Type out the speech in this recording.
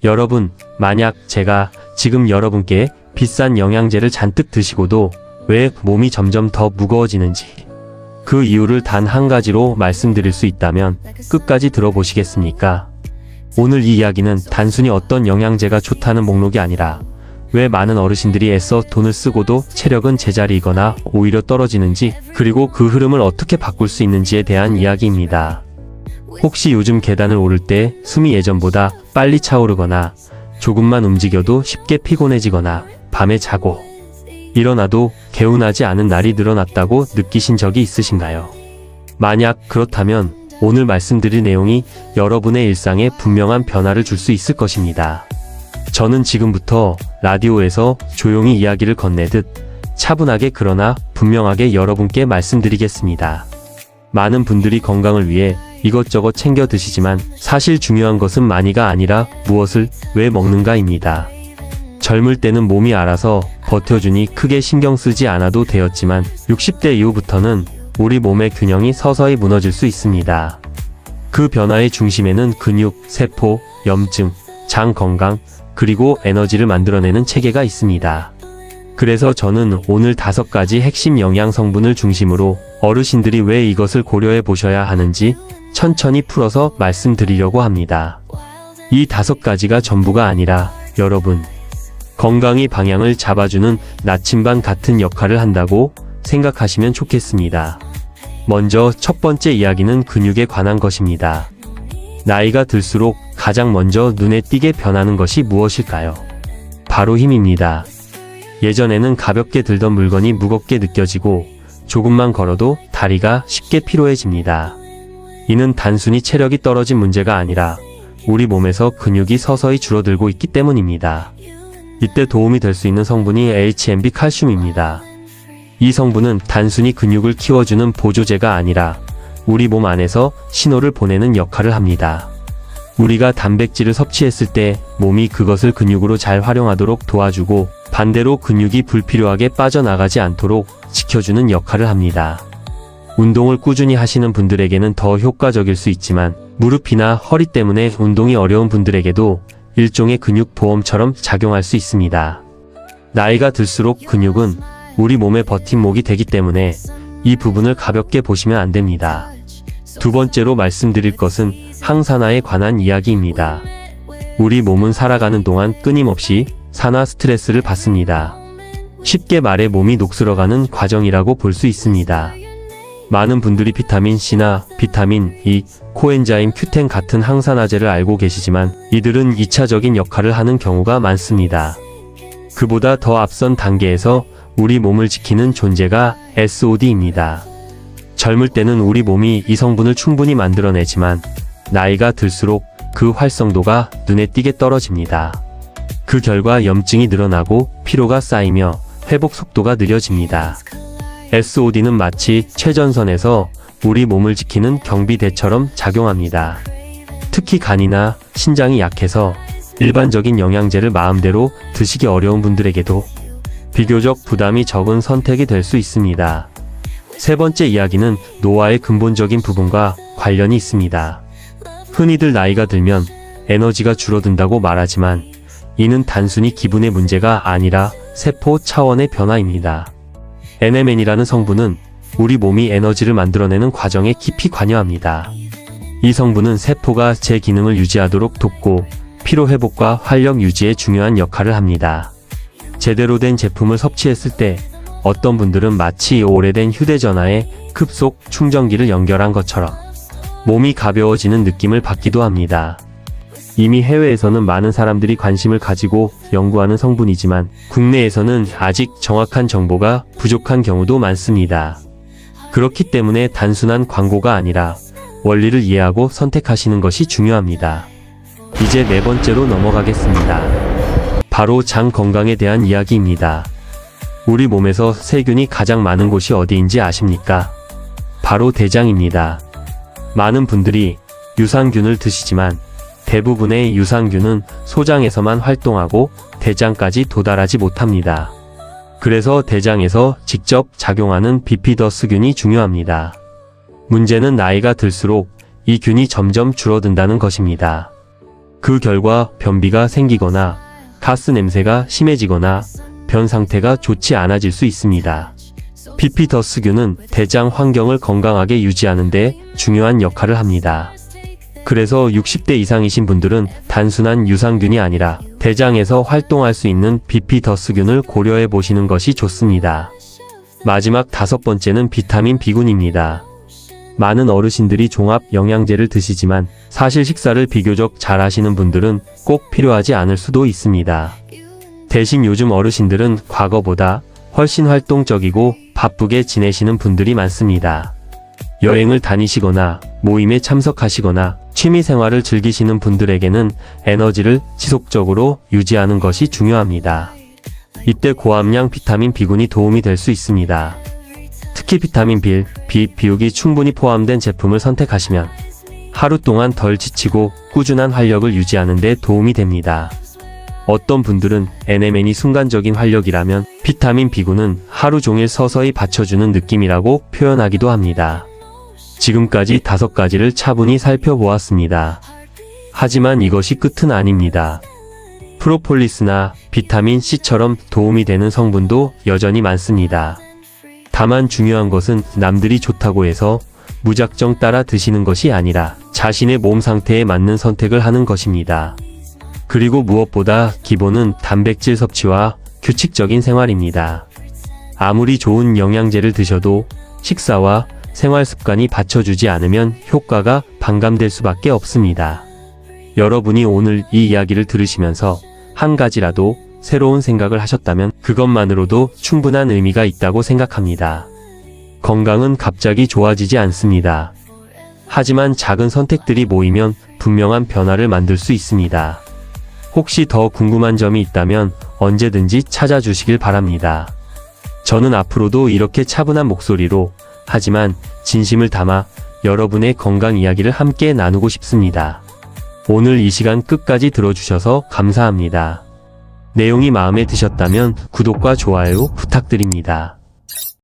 여러분, 만약 제가 지금 여러분께 비싼 영양제를 잔뜩 드시고도 왜 몸이 점점 더 무거워지는지 그 이유를 단 한 가지로 말씀드릴 수 있다면 끝까지 들어보시겠습니까? 오늘 이 이야기는 단순히 어떤 영양제가 좋다는 목록이 아니라 왜 많은 어르신들이 애써 돈을 쓰고도 체력은 제자리이거나 오히려 떨어지는지, 그리고 그 흐름을 어떻게 바꿀 수 있는지에 대한 이야기입니다. 혹시 요즘 계단을 오를 때 숨이 예전보다 빨리 차오르거나 조금만 움직여도 쉽게 피곤해지거나 밤에 자고 일어나도 개운하지 않은 날이 늘어났다고 느끼신 적이 있으신가요? 만약 그렇다면 오늘 말씀드릴 내용이 여러분의 일상에 분명한 변화를 줄 수 있을 것입니다. 저는 지금부터 라디오에서 조용히 이야기를 건네듯 차분하게 그러나 분명하게 여러분께 말씀드리겠습니다. 많은 분들이 건강을 위해 이것저것 챙겨 드시지만 사실 중요한 것은 많이가 아니라 무엇을 왜 먹는가입니다. 젊을 때는 몸이 알아서 버텨주니 크게 신경 쓰지 않아도 되었지만 60대 이후부터는 우리 몸의 균형이 서서히 무너질 수 있습니다. 그 변화의 중심에는 근육, 세포, 염증, 장 건강, 그리고 에너지를 만들어내는 체계가 있습니다. 그래서 저는 오늘 5가지 핵심 영양 성분을 중심으로 어르신들이 왜 이것을 고려해 보셔야 하는지 천천히 풀어서 말씀드리려고 합니다. 이 5가지가 전부가 아니라 여러분 건강의 방향을 잡아주는 나침반 같은 역할을 한다고 생각하시면 좋겠습니다. 먼저 첫 번째 이야기는 근육에 관한 것입니다. 나이가 들수록 가장 먼저 눈에 띄게 변하는 것이 무엇일까요? 바로 힘입니다. 예전에는 가볍게 들던 물건이 무겁게 느껴지고 조금만 걸어도 다리가 쉽게 피로해집니다. 이는 단순히 체력이 떨어진 문제가 아니라 우리 몸에서 근육이 서서히 줄어들고 있기 때문입니다. 이때 도움이 될 수 있는 성분이 HMB 칼슘입니다. 이 성분은 단순히 근육을 키워주는 보조제가 아니라 우리 몸 안에서 신호를 보내는 역할을 합니다. 우리가 단백질을 섭취했을 때 몸이 그것을 근육으로 잘 활용하도록 도와주고 반대로 근육이 불필요하게 빠져나가지 않도록 지켜주는 역할을 합니다. 운동을 꾸준히 하시는 분들에게는 더 효과적일 수 있지만 무릎이나 허리 때문에 운동이 어려운 분들에게도 일종의 근육 보험처럼 작용할 수 있습니다. 나이가 들수록 근육은 우리 몸의 버팀목이 되기 때문에 이 부분을 가볍게 보시면 안 됩니다. 두 번째로 말씀드릴 것은 항산화에 관한 이야기입니다. 우리 몸은 살아가는 동안 끊임없이 산화 스트레스를 받습니다. 쉽게 말해 몸이 녹슬어가는 과정이라고 볼 수 있습니다. 많은 분들이 비타민 C나 비타민 E, 코엔자임 Q10 같은 항산화제를 알고 계시지만 이들은 2차적인 역할을 하는 경우가 많습니다. 그보다 더 앞선 단계에서 우리 몸을 지키는 존재가 SOD입니다. 젊을 때는 우리 몸이 이 성분을 충분히 만들어내지만 나이가 들수록 그 활성도가 눈에 띄게 떨어집니다. 그 결과 염증이 늘어나고 피로가 쌓이며 회복 속도가 느려집니다. SOD는 마치 최전선에서 우리 몸을 지키는 경비대처럼 작용합니다. 특히 간이나 신장이 약해서 일반적인 영양제를 마음대로 드시기 어려운 분들에게도 비교적 부담이 적은 선택이 될 수 있습니다. 세 번째 이야기는 노화의 근본적인 부분과 관련이 있습니다. 흔히들 나이가 들면 에너지가 줄어든다고 말하지만 이는 단순히 기분의 문제가 아니라 세포 차원의 변화입니다. NMN이라는 성분은 우리 몸이 에너지를 만들어내는 과정에 깊이 관여합니다. 이 성분은 세포가 제 기능을 유지하도록 돕고 피로 회복과 활력 유지에 중요한 역할을 합니다. 제대로 된 제품을 섭취했을 때 어떤 분들은 마치 오래된 휴대전화에 급속 충전기를 연결한 것처럼 몸이 가벼워지는 느낌을 받기도 합니다. 이미 해외에서는 많은 사람들이 관심을 가지고 연구하는 성분이지만 국내에서는 아직 정확한 정보가 부족한 경우도 많습니다. 그렇기 때문에 단순한 광고가 아니라 원리를 이해하고 선택하시는 것이 중요합니다. 이제 네 번째로 넘어가겠습니다. 바로 장 건강에 대한 이야기입니다. 우리 몸에서 세균이 가장 많은 곳이 어디인지 아십니까? 바로 대장입니다. 많은 분들이 유산균을 드시지만 대부분의 유산균은 소장에서만 활동하고 대장까지 도달하지 못합니다. 그래서 대장에서 직접 작용하는 비피더스균이 중요합니다. 문제는 나이가 들수록 이 균이 점점 줄어든다는 것입니다. 그 결과 변비가 생기거나 가스 냄새가 심해지거나 변 상태가 좋지 않아질 수 있습니다. 비피더스균은 대장 환경을 건강하게 유지하는 데 중요한 역할을 합니다. 그래서 60대 이상이신 분들은 단순한 유산균이 아니라 대장에서 활동할 수 있는 비피더스균을 고려해 보시는 것이 좋습니다. 마지막 5번째는 비타민 B군입니다. 많은 어르신들이 종합 영양제를 드시지만 사실 식사를 비교적 잘 하시는 분들은 꼭 필요하지 않을 수도 있습니다. 대신 요즘 어르신들은 과거보다 훨씬 활동적이고 바쁘게 지내시는 분들이 많습니다. 여행을 다니시거나 모임에 참석하시거나 취미생활을 즐기시는 분들에게는 에너지를 지속적으로 유지하는 것이 중요합니다. 이때 고함량 비타민 B군이 도움이 될 수 있습니다. 특히 비타민 B, 비육이 충분히 포함된 제품을 선택하시면 하루 동안 덜 지치고 꾸준한 활력을 유지하는 데 도움이 됩니다. 어떤 분들은 NMN이 순간적인 활력이라면 비타민 B군은 하루 종일 서서히 받쳐주는 느낌이라고 표현하기도 합니다. 지금까지 5가지를 차분히 살펴보았습니다. 하지만 이것이 끝은 아닙니다. 프로폴리스나 비타민 C처럼 도움이 되는 성분도 여전히 많습니다. 다만 중요한 것은 남들이 좋다고 해서 무작정 따라 드시는 것이 아니라 자신의 몸 상태에 맞는 선택을 하는 것입니다. 그리고 무엇보다 기본은 단백질 섭취와 규칙적인 생활입니다. 아무리 좋은 영양제를 드셔도 식사와 생활 습관이 받쳐주지 않으면 효과가 반감될 수밖에 없습니다. 여러분이 오늘 이 이야기를 들으시면서 한 가지라도 새로운 생각을 하셨다면 그것만으로도 충분한 의미가 있다고 생각합니다. 건강은 갑자기 좋아지지 않습니다. 하지만 작은 선택들이 모이면 분명한 변화를 만들 수 있습니다. 혹시 더 궁금한 점이 있다면 언제든지 찾아주시길 바랍니다. 저는 앞으로도 이렇게 차분한 목소리로 하지만 진심을 담아 여러분의 건강 이야기를 함께 나누고 싶습니다. 오늘 이 시간 끝까지 들어주셔서 감사합니다. 내용이 마음에 드셨다면 구독과 좋아요 부탁드립니다.